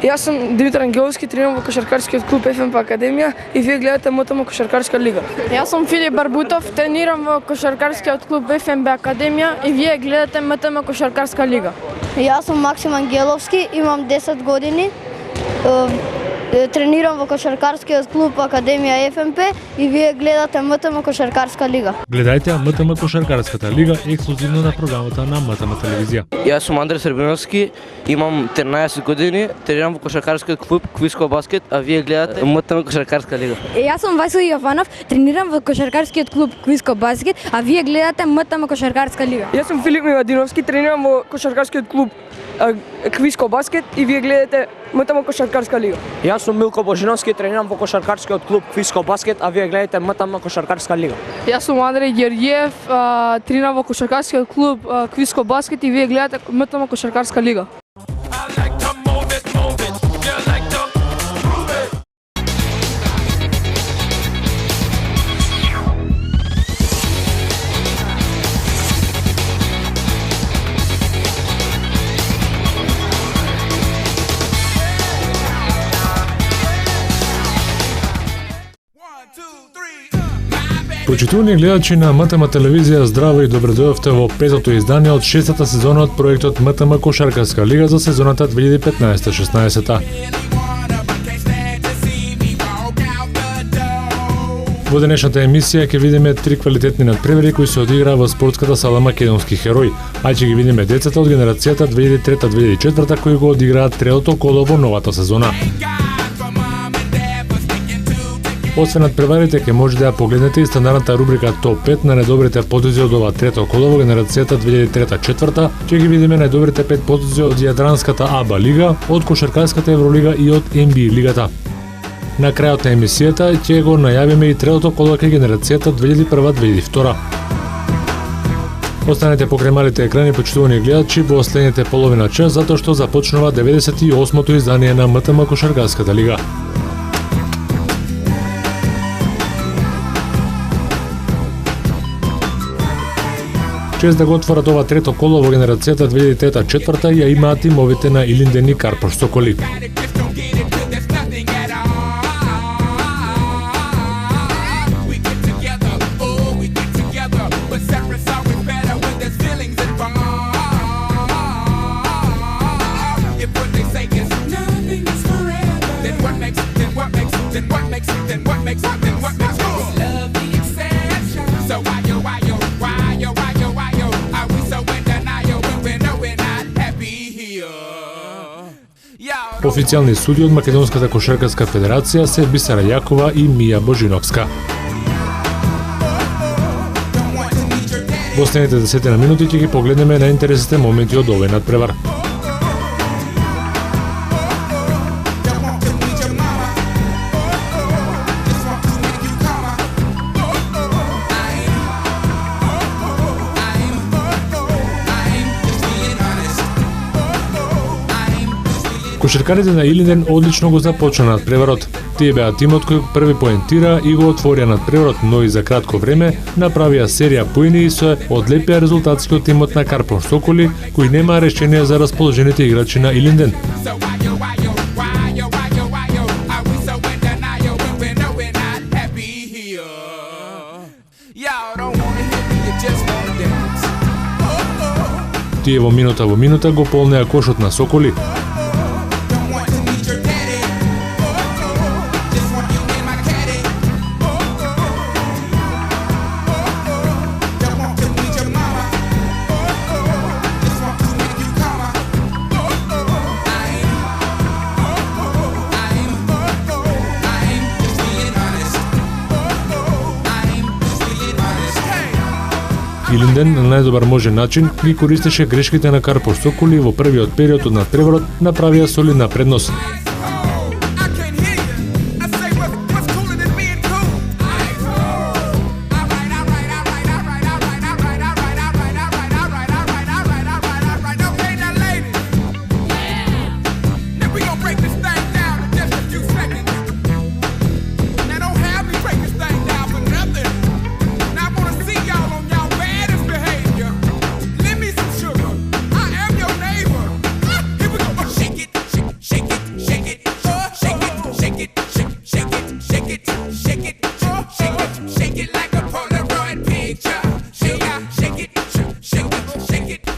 Јас сум Димитар Ангеловски, тренирам во кошаркарскиот клуб ФМП Академија и вие гледате МТМ Кошаркарска лига. Јас сум Филип Барбутов, тренирам во кошаркарскиот клуб ФМП Академија и вие гледате МТМ Кошаркарска лига. Јас сум Максим Ангеловски, имам 10 години. Тренирам во кошаркарскиот клуб Академија ФМП и вие гледате МТМ Кошаркарска лига. Гледајте МТМ Кошаркарската лига ексклузивно на програмата на МТМ телевизија. Јас сум Андрей Србиновски, имам 13 години, тренирам во кошаркарскиот клуб Квиско баскет, а вие гледате МТМ Кошаркарска лига. Јас сум Васил Јованов, тренирам во кошаркарскиот клуб Квиско баскет, а вие гледате МТМ Кошаркарска лига. Јас сум Филип Миладиновски, тренирам во кошаркарскиот клуб Квиско баскет и вие гледате МТМ Кошаркарска лига. Јас сум Милко Божиновски, тренирам во кошаркарскиот клуб Квиско баскет, а вие гледате МТМ Кошаркарска лига. Јас сум Андрей Георгиев, тренирам во кошаркарскиот клуб Квиско баскет и вие гледате МТМ Кошаркарска лига. Почитувани гледачи на МТМ телевизија, здраво и добре дојдовте во петото издание од 6-та сезона од проектот МТМ Кошаркарска лига за сезоната 2015-16. Во денешната емисија ќе видиме 3 квалитетни надпревари кои се одиграа во спортската сала Македонски херои, а ќе ги видиме децата од генерацијата 2003-2004 кои го одиграат третото коло во новата сезона. Освен надпреварите, ќе може да ја погледнете и стандардната рубрика Топ 5 на најдобрите потези од ова трето коло во генерацијата 2003-2004. Ќе ги видиме најдобрите 5 потези од Јадранската АБА лига, од Кошаркарската Евролига и од НБА лигата. На крајот на емисијата ќе го најавиме и третото коло кај генерацијата 2001-2002. Останете покрај малите екрани, почитувани гледачи, во следните половина час, затоа што започнува 98-то издание на МТМ Кошаркарската лига. Чест да го отворат ова трето коло во генерацијата 2003-2004 ја имаат тимовите на Илинден и Карпош Соколи. Официјални суди од Македонската кошаркарска федерација се Бисара Јакова и Мија Божиновска. Во следните 10 минути ќе ги погледнеме на интересните моменти од овој надпревар. Кошаркарите на Илинден одлично го започна надпреварот. Тие беа тимот кој први поентира и го отворија надпреварот, но и за кратко време направија серија поени и се одлепија резултатски од тимот на Карпош Соколи, кој нема решение за расположените играчи на Илинден. Тие во минута го полнеа кошот на Соколи. Илинден на најдобар можен начин ги користеше грешките на Карпош Соколи во првиот период од надпреварот, направија солидна предност. Shake it.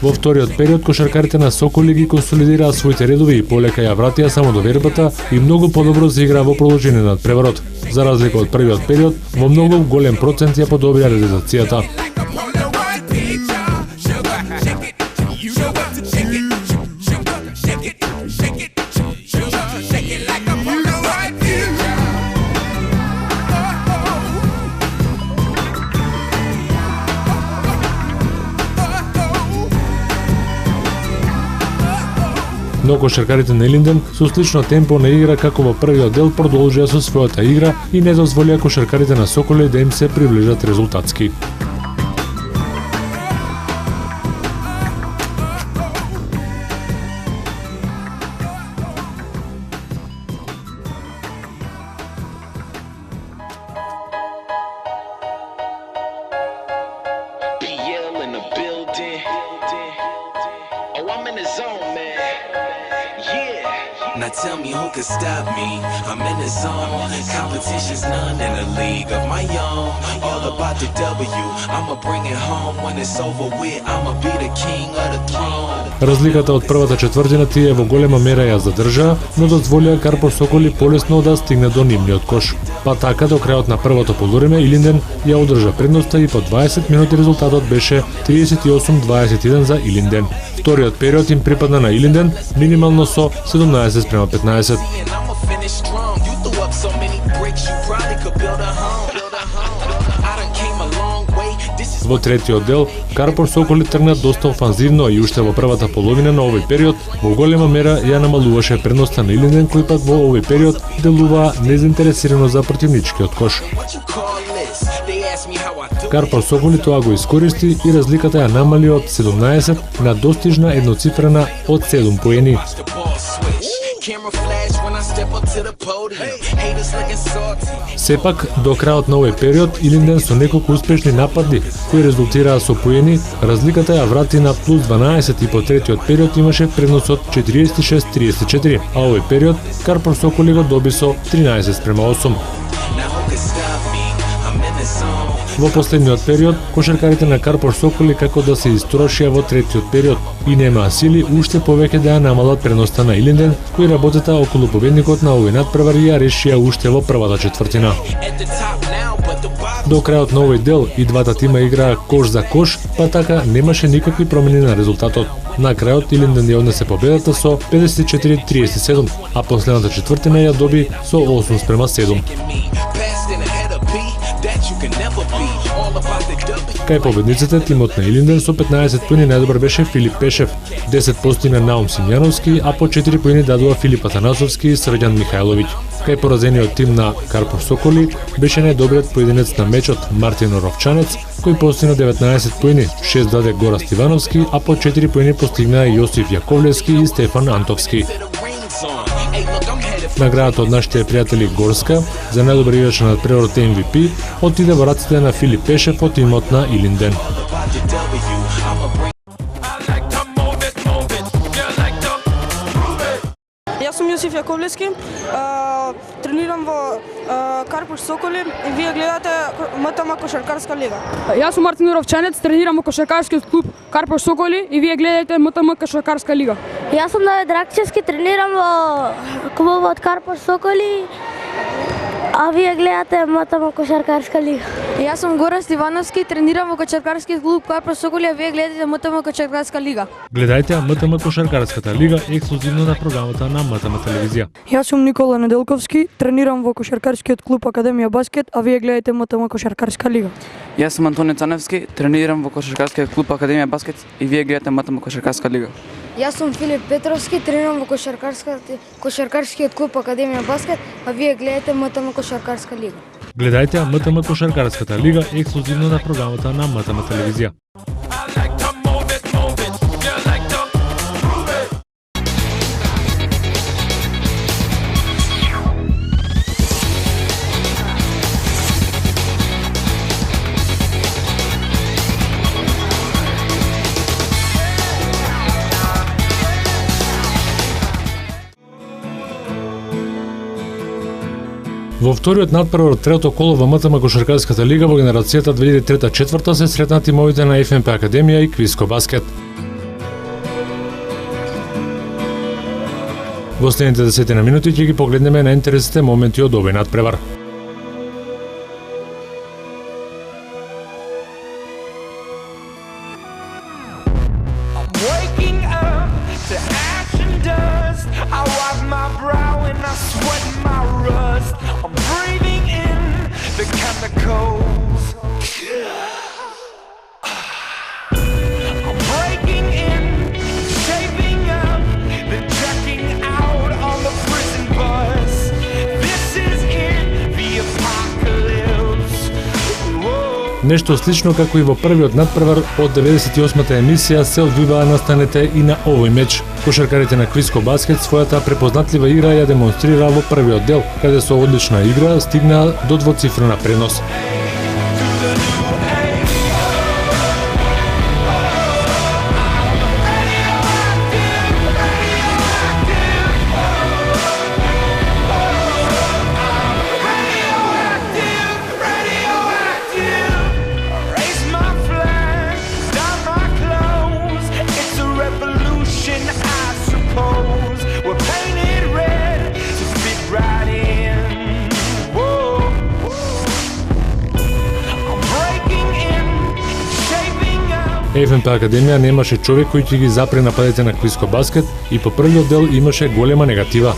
Во вториот период кошаркарите на Соколи ги консолидираа своите редови и полека ја вратија само до вербата и многу подобро се игра во продолжение на преварот. За разлика од првиот период, во многу голем процент ја подобрија реализацијата. Но кошаркарите на Илинден со слично темпо на игра како во првиот дел продолжија со својата игра и не дозволија кошаркарите на Соколи да им се приближат резултатски. Now tell me who could stop me. I'm in the zone. Competition's none in a league of my own. All about the W. I'ma bring it home when it's over with. I'ma be the king of the throne. Разликата од првата четвртина тие во голема мера ја задржаа, но дозволија Карпор Соколи полесно да стигне до нивниот кош. Па така до крајот на првото полувреме Илинден ја одржа предноста и по 20 минути резултатот беше 38-21 за Илинден. Вториот период им припадна на Илинден минимално со 17:15. Во третиот дел, Карпор Соколи тргна доста офанзивно и уште во првата половина на овој период во голема мера ја намалуваше предноста на Илинден, кој пак во овој период делува незаинтересирано за противничкиот кош. Карпор Соколи тоа го искористи и разликата ја намали од 17 на достижна едноцифрена од 7 поени. Сепак, до крајот на овој период, Илинден со неколку успешни напади, кои резултираа со поени, разликата ја врати на плюс 12 и по третиот период имаше предност од 46-34, а овој период Карпор Соколи го доби со 13:8. Во последниот период, кошаркарите на Карпор Соколи како да се истрошија во третиот период и немаа сили уште повеќе да ја намалат преноста на Илинден, кои работата околу победникот на овој надпревар ја решија уште во првата четвртина. До крајот на овој дел и двата тима играа кош за кош, па така немаше никакви промени на резултатот. На крајот Илинден ја однесе победата со 54-37, а последната четвртина ја доби со 8:7. Кај победниците, тимот на Илинден со 15 поени најдобар беше Филип Пешев, 10 постигна Наум Симјановски, а по 4 поени дадува Филип Атанасовски и Срđan Михајловиќ. Кај поразениот тим на Карпор Соколи беше најдобриот поединец на мечот Мартин Оровчанец, кој постигна 19 поени, 6 даде Гора Стивановски, а по 4 поени постигнаа Јосиф Јаковлевски и Стефан Антовски. Наградата од нашите пријатели Горска за најдобар играч на надпреварот MVP отиде во раците на Филип Пешев од тимот на Илинден. Јас сум Јосиф Јаковлевски, тренирам во Карпор Соколи и вие гледате МТМ Кошаркарска лига. Јас сум Мартин Оровчанец, тренирам во кошаркарскиот клуб Карпор Соколи и вие гледате МТМ Кошаркарска лига. Јас сум Давид Ракчевски, тренирам во клубот Карпор Соколи, а вие гледате МТМ Кошаркарска лига. Јас сум Гора Стивановски, тренирам во кошаркарскиот клуб Карпор Соколи, а вие гледате МТМ Кошаркарска лига. Гледајте МТМ Кошаркарската лига ексклузивно на програмата на МТМ телевизија. Јас сум Никола Неделковски, тренирам во кошаркарскиот клуб Академија Баскет, а вие гледате МТМ Кошаркарска лига. Јас сум Антонио Цаневски, тренирам во кошаркарскиот клуб Академија Баскет и вие гледате МТМ Кошаркарска лига. Јас сум Филип Петровски, тренирам во кошаркарскиот клуб Академија Баскет, а вие гледате МТМ Кошаркарска лига. Гледајте МТМ Кошаркарската лига ексклузивно на програмата на МТМ телевизија. Во вториот надпревар од третото коло во МТМ Кошаркарската лига во генерацијата 2003-2004 се сретна тимовите на ФНП Академија и Квиско Баскет. Во следните 10 минути ќе ги погледнеме на интересните моменти од овој надпревар. Нешто слично како и во првиот надпревар од 98-та емисија се одвиваа настаните и на овој меч. Кошаркарите на Квиско Баскет својата препознатлива игра ја демонстрираа во првиот дел, каде со одлична игра стигнаа до двоцифрена пренос. ФНП Академија немаше човек кој ќе ги запре нападите на Квиско Баскет и по првиот дел имаше голема негатива.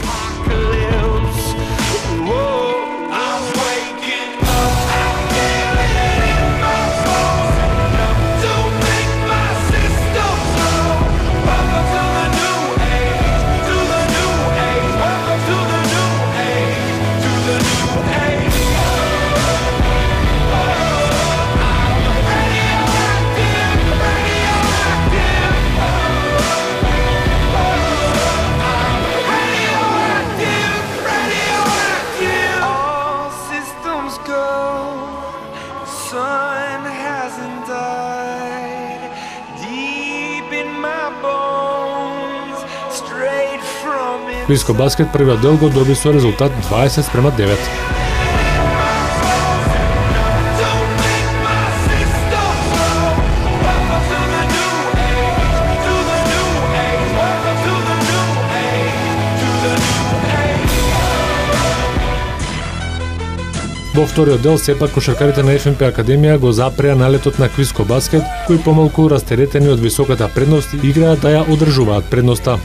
Квиско Баскет првиот дел го доби со резултат 20:9. Во вториот дел сепак кошаркарите на ФНП Академија го запреа налетот на Квиско Баскет, кои помалку растеретени од високата предност играат да ја одржуваат предноста.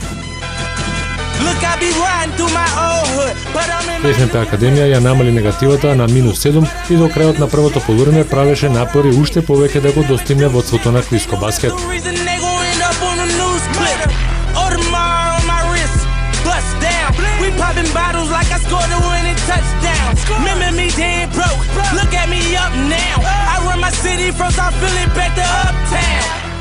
ФНП Академија ја намали негативата на -7 и до крајот на првото полувреме правеше напори уште повеќе да го достигне водството на Квиско Баскет.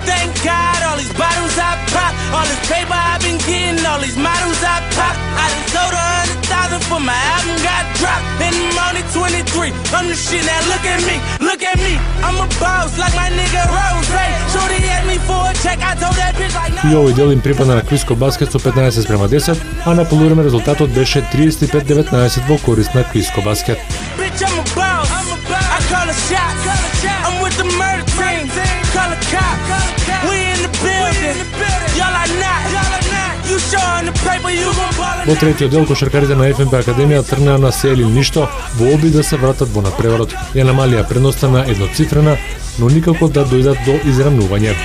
Thank God, all these bottles I pop, all this paper I've been getting, all these models I pop. I done sold 100,000 for my album got dropped. And I'm only 23, I'm the shit, now look at me, I'm a boss like my nigga Rose. Shorty asked me for a check, I told that bitch like no. И овој дел им припадна на Квиско Баскет со 15:10, а на полувреме резултатот беше 35:19 во корист на Квиско Баскет. Bitch, I'm a boss, I call a shot, I'm with the murder team, call a cop, we in the building, y'all are not, you showing the paper, you gon' ball. Во третиот дел кошаркарите на ФНП Академија тргнаа на се или ништо во обид да се вратат во надпреварот. Ја намалија предноста на едноцифрена, но никако да дојдат до изравнување.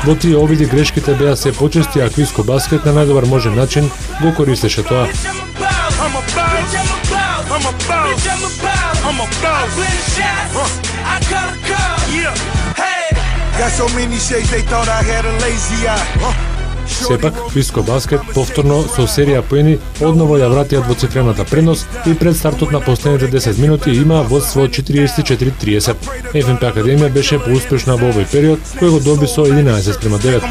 Во тие обиди грешките беа се почести, а Квиско Баскет на најдобар можен начин го користеше тоа. Сепак, Квиско Баскет повторно со серија поени одново ја вратија двоцифрената предност и пред стартот на последните 10 минути има водство 44-30. ФНП Академија беше поуспешна во овој период, кој го доби со 11:9.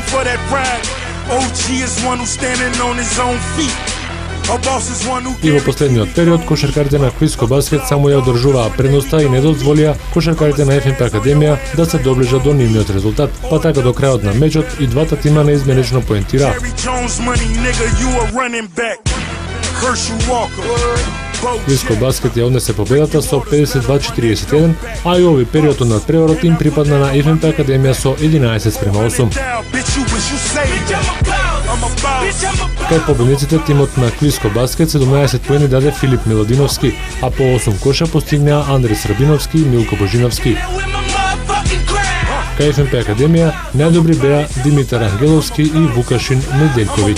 И во последниот период кошаркарите на Квиско Баскет само ја одржуваа предноста и не дозволија кошаркарите на ФНП Академија да се доближат до нивниот резултат, па така до крајот на мечот и двата тима неизменечно поентираа. Квиско Баскет ја однесе победата со 52-41, а и овој период од надпреварот им припадна на ФНП Академија со 11:8. I'm a boss. Bitch, I'm a boss. Кај победниците тимот на Квиско баскет 17 поени даде Филип Милодиновски, а по 8 коша постигнаа Андрис Рабиновски и Милко Божиновски. Кај ФНП Академија најдобри беа Димитар Ангеловски и Вукашин Неделковиќ.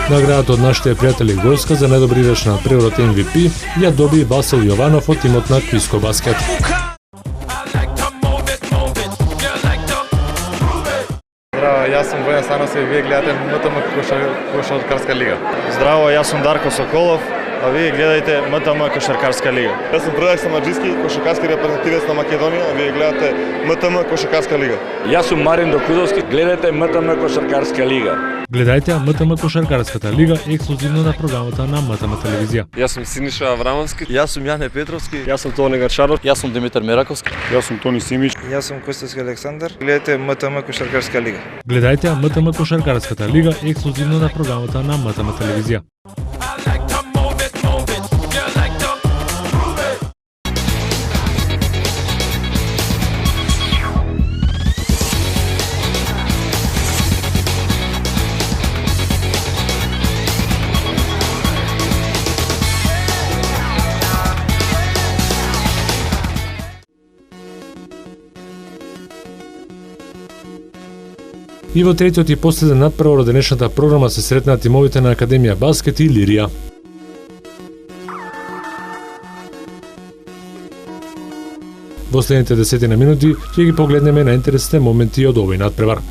Наградата од нашите пријатели Горска за најдобри играч на преврот MVP ја доби Васил Јованов од тимот на Квиско баскет. Здраво, јас сум Војан Станосев и вие гледате МТМ Кошаркарска лига. Здраво, јас сум Дарко Соколов, а вие гледате МТМ Кошаркарска лига. Јас сум Предраг Самаджиски, кошаркарски репрезентативец на Македонија, а вие гледате МТМ Кошаркарска лига. Јас сум Марин Докудовски, гледате МТМ Кошаркарска лига. Гледајте МТМ Кошаркарската лига ексклузивно на програмата на МТМ телевизија. Јас сум Синиша Аврамовски. Јас сум Јане Петровски. Јас сум Тони Гарчаров. Јас сум Димитар Мераковски. Јас сум Тони Симич. Јас сум Костовски Александар. Гледате МТМ Кошаркарска лига. Гледајте МТМ Кошаркарската лига ексклузивно на програмата на МТМ телевизија. И во третиот и последен надпревар од денешната програма се сретнаа тимовите на Академија баскет и Лирија. Во следните 10 минути ќе ги погледнеме на интересните моменти од овој надпревар.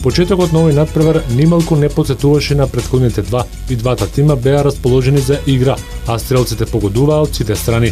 Почетокот на овој надпревар нималку не потсетуваше на претходните два и двата тима беа расположени за игра, а стрелците погодуваа од сите страни.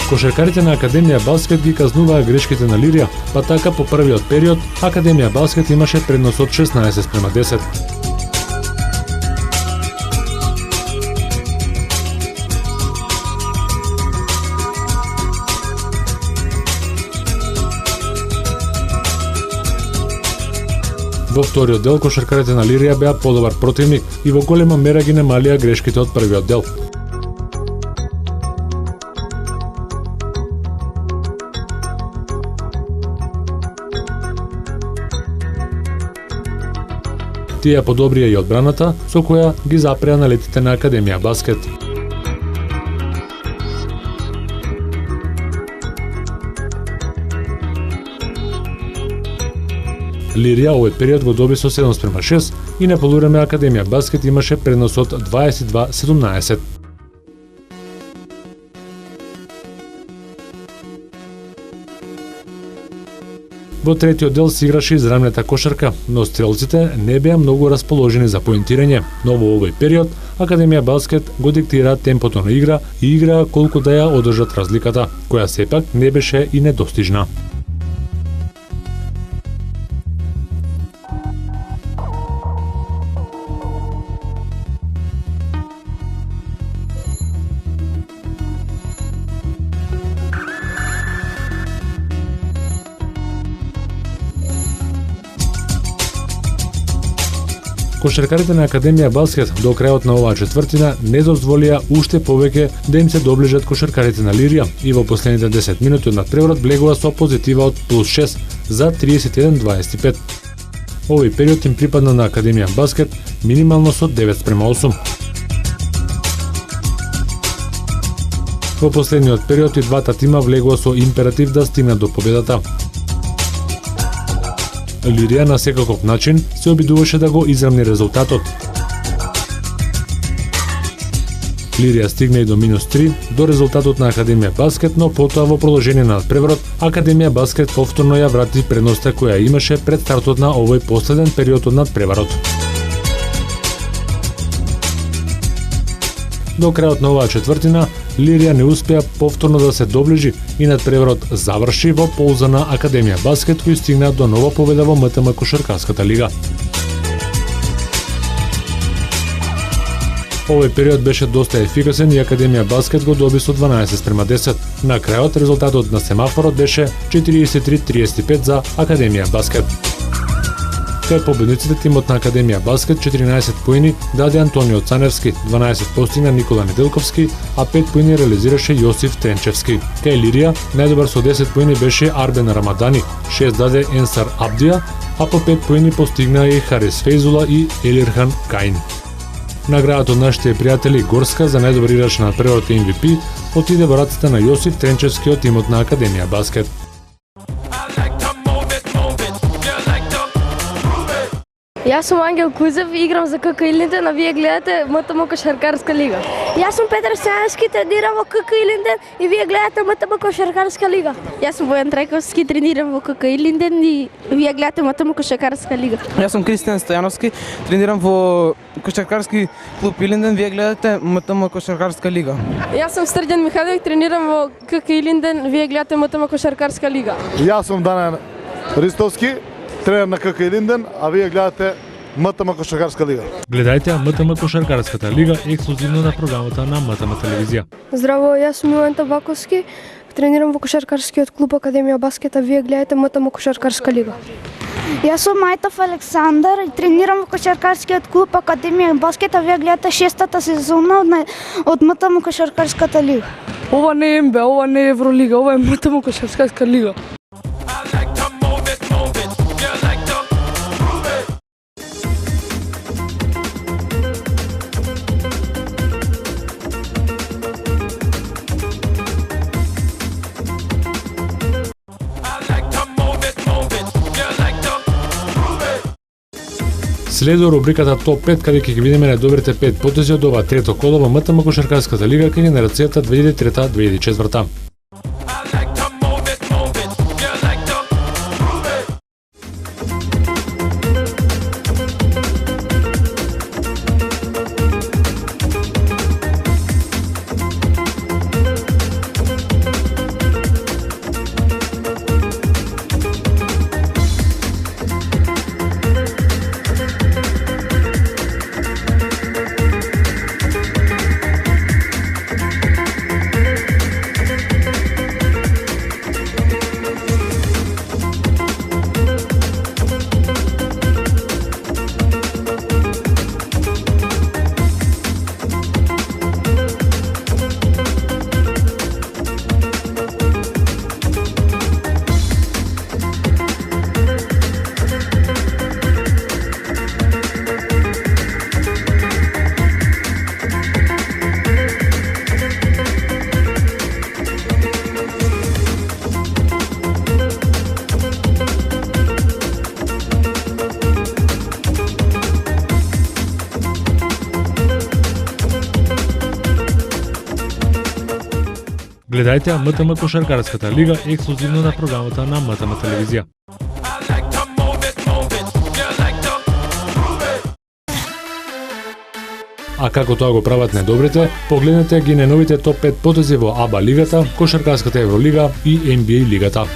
Кошаркарите на Академија баскет ги казнуваа грешките на Лирија, па така по првиот период Академија баскет имаше предност од 16:10. Во вториот дел кошаркарите на Лирија беа подобар противник и во голема мера ги намалија грешките од првиот дел. Тие подобрија и одбраната, со која ги запреа налетите на Академија баскет. Лирија овој период го доби со 7:6 и на полувреме Академија баскет имаше предност од 22:17. Во третиот дел се играше изравнета кошарка, но стрелците не беа многу расположени за поентирање, но во овој период Академија Баскет го диктира темпото на игра и играа колку да ја одржат разликата, која сепак не беше и недостижна. Кошаркарите на Академија Баскет до крајот на оваа четвртина не дозволија уште повеќе да им се доближат кошаркарите на Лирија и во последните 10 минути од надпреварот влегува со позитива од +6 за 31-25. Овој период им припадна на Академија Баскет минимално со 9:8. Во последниот период и двата тима влегува со императив да стигнат до победата. Лирија на секаков начин се обидуваше да го израмни резултатот. Лирија стигна и до -3 до резултатот на Академија Баскет, но потоа во продолжение на надпреварот Академија Баскет повторно ја врати предноста која имаше пред стартот на овој последен период од надпреварот. До крајот на оваа четвртина Лирија не успеа повторно да се доближи и надпреварот заврши во полза на Академија Баскет, кој стигна до нова победа во МТМ Кошаркарската лига. Овој период беше доста ефикасен и Академија Баскет го доби со 12:10. На крајот резултатот на семафорот беше 43-35 за Академија Баскет. Кај победниците тимот на Академија Баскет 14 поени даде Антонио Цаневски, 12 постигна Никола Неделковски, а 5 поени реализираше Јосиф Тренчевски. Кај Лирија најдобар со 10 поени беше Арбен Рамадани, 6 даде Енсар Абдија, а по 5 поени постигна и Харис Фейзула и Елирхан Каин. Наградата од нашите пријатели Горска за најдобар играч на првиот MVP отиде во рацете на Јосиф Тренчевски од тимот на Академија Баскет. Јас сум Ангел Кузев и играм за КК Илинден, а вие гледате МТМ Кошаркарска лига. Јас сум Петар Стојановски, тренирам во КК Илинден и вие гледате МТМ Кошаркарска лига. Јас сум Бојан Трајковски, тренирам во КК Илинден и вие гледате МТМ Кошаркарска лига. Јас сум Кристијан Стојановски, тренирам во Кошаркарски клуб Илинден, вие гледате МТМ Кошаркарска лига. Јас сум Срđan Михайловиќ, тренирам во КК Илинден, вие гледате МТМ Кошаркарска лига. Јас сум Данијан Ристовски, тренер на КК Илинден, а вие гледате МТМ Кошаркарска лига. Гледајте МТМ Кошаркарската лига ексклузивно на програмата на МТМ телевизија. Здраво, јас сум Милен Табаковски, тренирам во Кошаркарскиот клуб Академија Баскет, а вие гледате МТМ Кошаркарска лига. Јас сум Мајтов Александар и тренирам во Кошаркарскиот клуб Академија Баскет, а вие гледате 6-та сезона од МТМ Кошаркарската лига. Ова не е НБА, ова не е Евролига, ова е МТМ Кошаркарска лига. Следува рубриката Топ 5, каде ќе ги видиме најдобрите 5 потези од ова трето коло во МТМ Кошаркарската лига кај генерацијата 2003-2004. Гледајте МТМ Кошаркарската лига ексклузивно на програмата на МТМ телевизија. А како тоа го прават најдобрите, погледнете ги најновите топ 5 потези во АБА лигата, Кошаркарската Евролига и NBA лигата.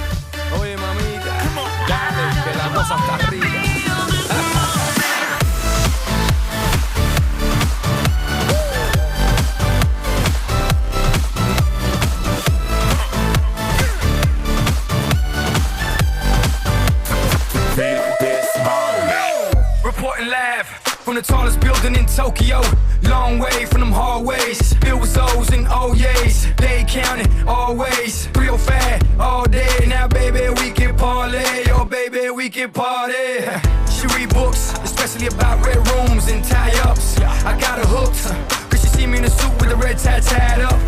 From the tallest building in Tokyo, long way from them hallways. Filled with O's and O's, they counting always. 305 all day, now baby we can parlay, oh baby we can party. She read books, especially about red rooms and tie-ups. I got her hooked, cause she see me in a suit with the red tie tied up.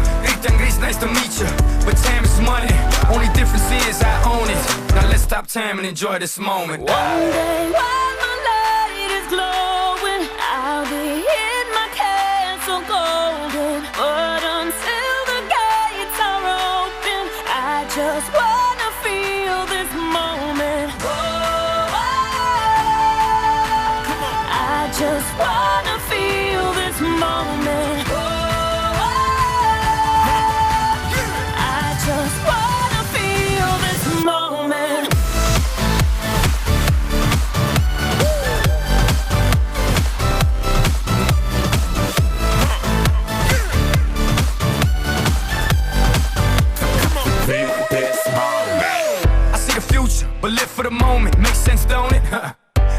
Gris, nice to meet you, but time is money. Only difference is I own it. Now let's stop time and enjoy this moment. One day while my light is glowing, I'll be in my castle golden. But until the gates are open, I just wanna feel this moment. Oh, I just wanna feel this moment. Oh, I just wanna feel this moment. But live for the moment, makes sense, don't it?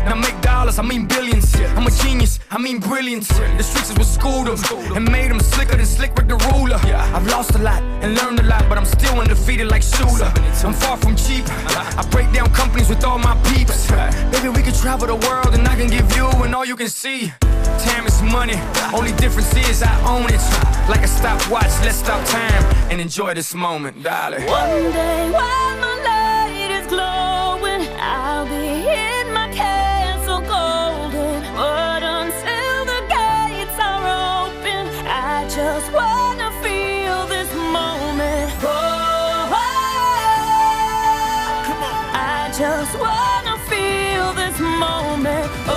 Now make dollars, I mean billions. I'm a genius, I mean brilliance. The streets is what schooled them and made them slicker than Slick Rick the ruler. I've lost a lot and learned a lot, but I'm still undefeated like Shooter. I'm far from cheap, I break down companies with all my peeps. Baby, we can travel the world and I can give you and all you can see. Time is money, only difference is I own it. Like a stopwatch, let's stop time and enjoy this moment, darling. One day while my light is glowing, I'll be in my castle golden. But until the gates are open, I just wanna feel this moment. Oh, I just wanna feel this moment. Oh,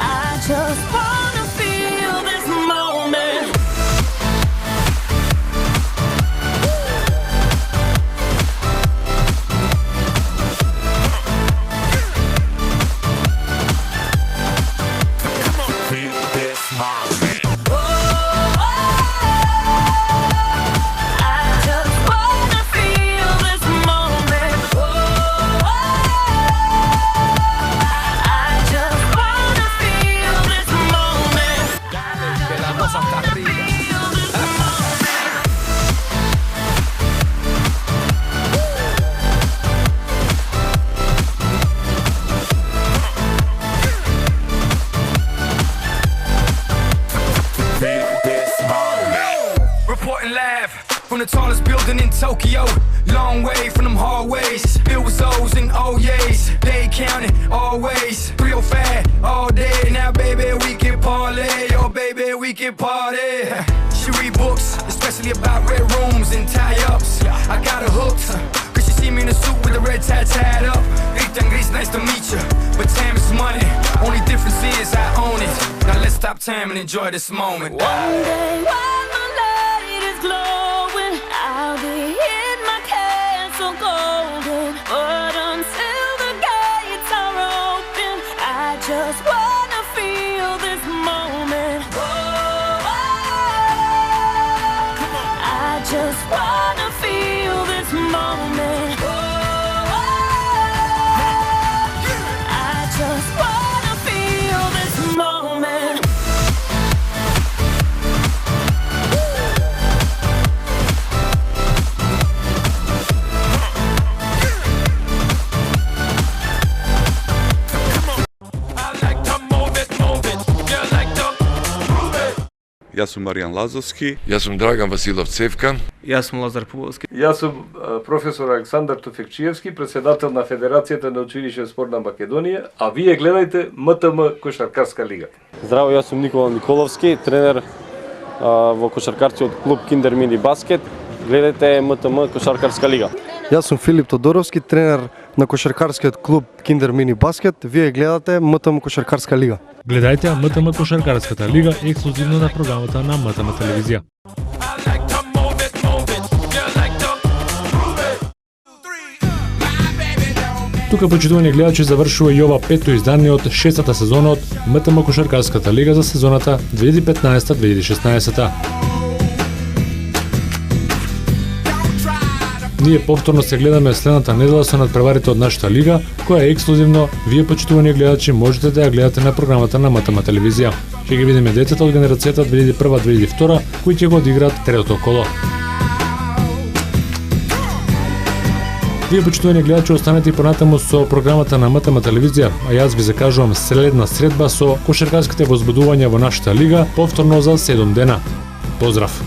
I just wanna feel this moment. Reporting live from the tallest building in Tokyo, long way from them hallways. Filled with O's and O's, they counting always. 305 all day, now baby we can parlay, oh baby we can party. She read books, especially about red rooms and tie-ups. I got her hooked, cause she see me in a suit with the red tie tied up. Gris, nice to meet you, but time is money. Only difference is I own it. Now let's stop time and enjoy this moment. One day while my light is glowing, I'll be in my castle golden. But until the gates are open, I just wanna feel this moment. Oh, I just wanna feel this moment. Oh, I just wanna feel this moment. Јас сум Маријан Лазовски. Јас сум Драган Василов Цевкан. Јас сум Лазар Пуловски. Јас сум професор Александар Тофекчиевски, председател на Федерацијата на училишен спорт на Македонија, а вие гледајте МТМ Кошаркарска лига. Здраво, јас сум Никола Николовски, тренер во кошаркарскиот клуб Киндер Мини Баскет. Гледајте МТМ Кошаркарска лига. Јас сум Филип Тодоровски, тренер на кошаркарскиот клуб Киндер Мини Баскет. Вие гледате МТМ Кошаркарска лига. Гледајте МТМ Кошаркарската лига ексклузивно на програмата на МТМ телевизија. Тука, почитувани гледачи, завршува и ова пето издание од шестата сезона од МТМ Кошаркарската лига за сезоната 2015-2016. Ние повторно се гледаме следната недела со надпреварите од нашата лига, која е ексклузивно, вие, почитувани гледачи, можете да ја гледате на програмата на МТМ телевизија. Ќе ги видиме децата од генерацијата 2001-2002, кои ќе го одиграат третото коло. Вие, почитувани гледачи, останете и понатаму со програмата на МТМ телевизија, а јас ви закажувам следна средба со кошаркарските возбудувања во нашата лига повторно за 7 дена. Поздрав!